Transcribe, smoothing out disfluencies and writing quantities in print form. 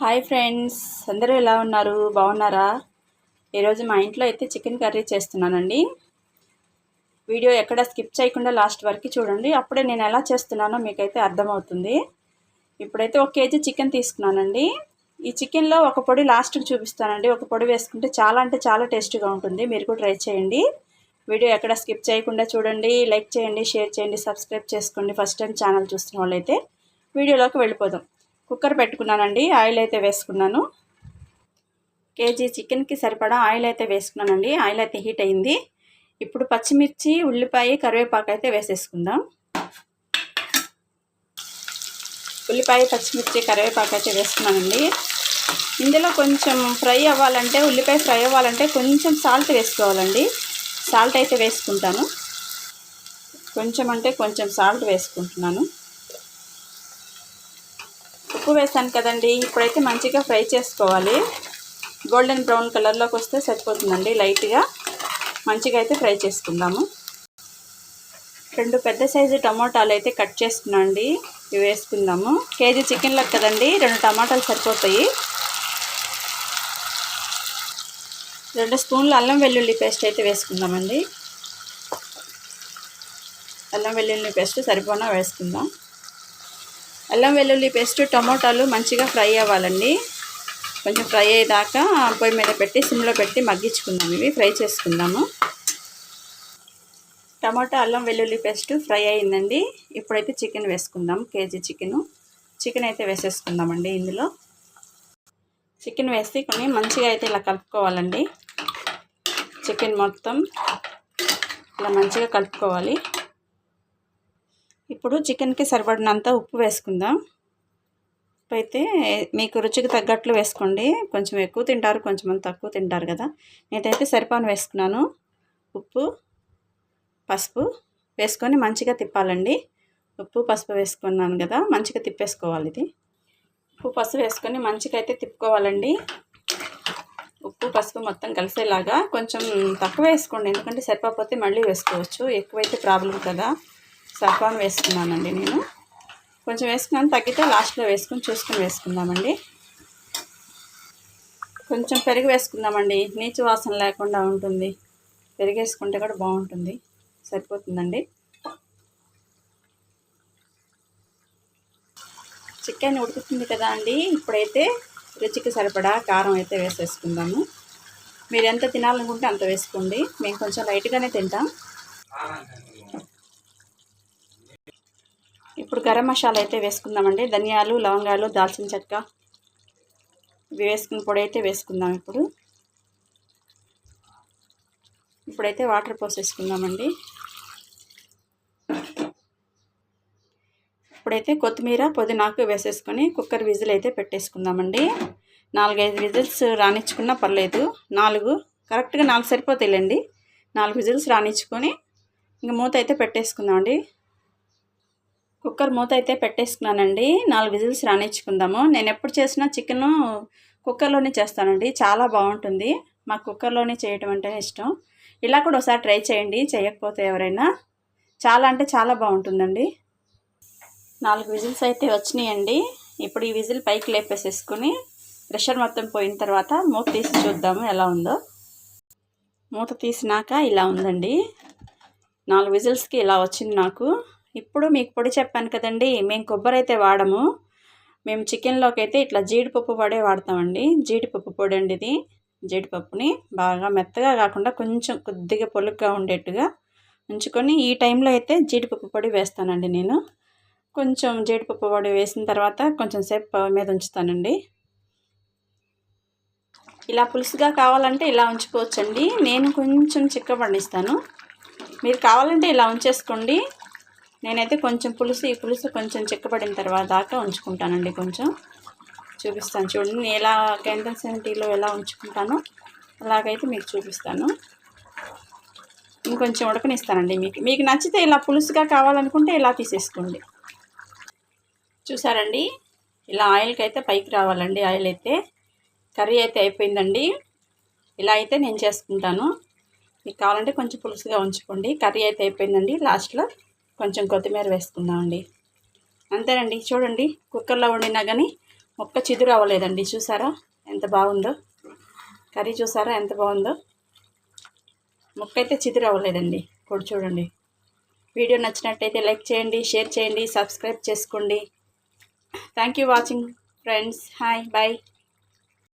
Hi friends, అందరూ ఎలా ఉన్నారు? బాగున్నారా? ఈరోజు మా ఇంట్లో అయితే చికెన్ కర్రీ చేస్తున్నానండి. వీడియో ఎక్కడ స్కిప్ చేయకుండా లాస్ట్ వరకు చూడండి. అప్పుడే నేను ఎలా చేస్తున్నానో మీకైతే అర్థమవుతుంది. ఇప్పుడైతే 1 కేజీ చికెన్ తీసుకున్నానండి. ఈ చికెన్లో ఒక పొడి లాస్ట్కి చూపిస్తానండి. ఒక పొడి వేసుకుంటే చాలా టేస్టీగా ఉంటుంది. మీరు కూడా ట్రై చేయండి. వీడియో ఎక్కడ స్కిప్ చేయకుండా చూడండి. లైక్ చేయండి, షేర్ చేయండి, సబ్స్క్రైబ్ చేసుకోండి. ఫస్ట్ టైం ఛానల్ చూస్తున్న వాళ్ళైతే వీడియోలోకి వెళ్ళిపోదాం. కుక్కర్ పెట్టుకున్నానండి. ఆయిల్ అయితే వేసుకున్నాను. కేజీ చికెన్కి సరిపడా ఆయిల్ అయితే వేసుకున్నానండి. ఆయిల్ అయితే హీట్ అయింది. ఇప్పుడు పచ్చిమిర్చి, ఉల్లిపాయ, కరివేపాకు అయితే వేసేసుకుందాం. ఉల్లిపాయ, పచ్చిమిర్చి, కరివేపాకు అయితే వేసుకున్నానండి. ఇందులో కొంచెం ఫ్రై అవ్వాలంటే, ఉల్లిపాయ ఫ్రై అవ్వాలంటే కొంచెం సాల్ట్ వేసుకోవాలండి. సాల్ట్ అయితే వేసుకుంటాను. కొంచెం సాల్ట్ వేసుకుంటున్నాను. ఉప్పు వేసాను కదండి. ఇప్పుడైతే మంచిగా ఫ్రై చేసుకోవాలి. గోల్డెన్ బ్రౌన్ కలర్లోకి వస్తే సరిపోతుందండి. లైట్గా మంచిగా అయితే ఫ్రై చేసుకుందాము. 2 పెద్ద సైజు టమోటాలు అయితే కట్ చేసుకున్నాండి. ఇవి వేసుకుందాము. కేజీ చికెన్లకు కదండి 2 టమాటాలు సరిపోతాయి. 2 స్పూన్లు అల్లం వెల్లుల్లి పేస్ట్ అయితే వేసుకుందామండి. అల్లం వెల్లుల్లి పేస్ట్ సరిపోనా వేసుకుందాం. అల్లం వెల్లుల్లి పేస్ట్, టమోటాలు మంచిగా ఫ్రై అవ్వాలండి. కొంచెం ఫ్రై అయ్యేదాకా పొయ్యి మీద పెట్టి సిమ్లో పెట్టి మగ్గించుకుందాం. ఇవి ఫ్రై చేసుకుందాము. టమాటా, అల్లం వెల్లుల్లి పేస్ట్ ఫ్రై అయిందండి. ఇప్పుడైతే చికెన్ వేసుకుందాం. కేజీ చికెన్ అయితే వేసేసుకుందామండి. ఇందులో చికెన్ వేసి కొన్ని మంచిగా అయితే ఇలా కలుపుకోవాలండి. చికెన్ మొత్తం ఇలా మంచిగా కలుపుకోవాలి. ఇప్పుడు చికెన్కి సరిపడినంత ఉప్పు వేసుకుందాం. ఉప్పు అయితే మీకు రుచికి తగ్గట్లు వేసుకోండి. కొంచెం ఎక్కువ తింటారు, కొంచెం తక్కువ తింటారు కదా. నేనైతే సరిపాను వేసుకున్నాను. ఉప్పు, పసుపు వేసుకొని మంచిగా తిప్పాలండి. ఉప్పు, పసుపు వేసుకున్నాను కదా, మంచిగా తిప్పేసుకోవాలి. ఇది ఉప్పు, పసుపు వేసుకొని మంచిగా అయితే తిప్పుకోవాలండి. ఉప్పు, పసుపు మొత్తం కలిసేలాగా. కొంచెం తక్కువ వేసుకోండి, ఎందుకంటే సరిపోతే మళ్ళీ వేసుకోవచ్చు. ఎక్కువైతే ప్రాబ్లం కదా. సరిపాను వేసుకున్నానండి నేను. కొంచెం వేసుకున్నాను, తగ్గితే లాస్ట్లో వేసుకొని చూసుకొని వేసుకుందామండి. కొంచెం పెరుగు వేసుకుందామండి. నీచు వాసన లేకుండా ఉంటుంది. పెరుగు వేసుకుంటే కూడా బాగుంటుంది. సరిపోతుందండి. చికెన్ ఉడుకుతుంది కదా అండి. ఇప్పుడైతే రుచికి సరిపడా కారం అయితే వేసేసుకుందాము. మీరు ఎంత తినాలనుకుంటే అంత వేసుకోండి. మేము కొంచెం లైట్గానే తింటాం. ఇప్పుడు గరం మసాలా అయితే వేసుకుందామండి. ధనియాలు, లవంగాలు, దాల్చిన చెక్క ఇవి వేసుకున్న పొడి అయితే వేసుకుందాం. ఇప్పుడైతే వాటర్ పోసేసుకుందామండి. ఇప్పుడైతే కొత్తిమీర, పుదీనాకు వేసేసుకొని కుక్కర్ విజిల్ అయితే పెట్టేసుకుందామండి. 4-5 విజిల్స్ రానిచ్చుకున్నా పర్లేదు. 4 కరెక్ట్గా 4 సరిపోతాయిలేండి. 4 విజిల్స్ రానిచ్చుకొని ఇంక మూత అయితే పెట్టేసుకుందామండి. కుక్కర్ మూత అయితే పెట్టేసుకున్నానండి. 4 విజిల్స్ రానిచ్చుకుందాము. నేను ఎప్పుడు చేసినా చికెను కుక్కర్లోనే చేస్తానండి. చాలా బాగుంటుంది. మాకు కుక్కర్లోనే చేయటం అంటే ఇష్టం. ఇలా కూడా ఒకసారి ట్రై చేయండి, చేయకపోతే ఎవరైనా. చాలా బాగుంటుందండి. 4 విజిల్స్ అయితే వచ్చినాయండి. ఇప్పుడు ఈ విజిల్ పైకి లేపేసేసుకొని ప్రెషర్ మొత్తం పోయిన తర్వాత మూత తీసి చూద్దాము ఎలా ఉందో. మూత తీసినాక ఇలా ఉందండి. 4 విజిల్స్కి ఇలా వచ్చింది నాకు. ఇప్పుడు మీకు పొడి చెప్పాను కదండి, మేము కొబ్బరి అయితే వాడము. మేము చికెన్లోకి అయితే ఇట్లా జీడిపప్పు పొడే వాడతామండి. జీడిపప్పు పొడి అండి ఇది. జీడిపప్పుని బాగా మెత్తగా కాకుండా కొంచెం కొద్దిగా పొలుగ్గా ఉండేట్టుగా ఉంచుకొని ఈ టైంలో అయితే జీడిపప్పు పొడి వేస్తానండి నేను. కొంచెం జీడిపప్పు పొడి వేసిన తర్వాత కొంచెం సేపు పొయ్యి మీద ఉంచుతానండి. ఇలా పులుసుగా కావాలంటే ఇలా ఉంచుకోవచ్చండి. నేను కొంచెం చిక్కబడిస్తాను. మీరు కావాలంటే ఇలా ఉంచేసుకోండి. నేనైతే కొంచెం ఈ పులుసు కొంచెం చిక్కబడిన తర్వాత దాకా ఉంచుకుంటానండి. కొంచెం చూపిస్తాను చూడండి. నేను ఎలా కన్సిస్టెన్సీలో ఎలా ఉంచుకుంటానో అలాగైతే మీకు చూపిస్తాను. ఇంకొంచెం ఉడకనిస్తానండి. మీకు నచ్చితే ఇలా పులుసుగా కావాలనుకుంటే ఇలా తీసేసుకోండి. చూసారండి, ఇలా ఆయిల్కి అయితే పైకి రావాలండి. ఆయిల్ అయితే కర్రీ అయితే అయిపోయిందండి. ఇలా అయితే నేను చేసుకుంటాను. మీకు కావాలంటే కొంచెం పులుసుగా ఉంచుకోండి. కర్రీ అయితే అయిపోయిందండి. లాస్ట్లో కొంచెం కొత్తిమీర వేసుకుందామండి. అంతేనండి. చూడండి, కుక్కర్లో వండినా కానీ ముక్క చిదురు అవ్వలేదండి. చూసారా ఎంత బాగుందో కర్రీ, చూసారా ఎంత బాగుందో. ముక్క అయితే చిదురు అవ్వలేదండి. ఇప్పుడు చూడండి. వీడియో నచ్చినట్టయితే లైక్ చేయండి, షేర్ చేయండి, సబ్స్క్రైబ్ చేసుకోండి. Thank you watching friends. Hi, bye.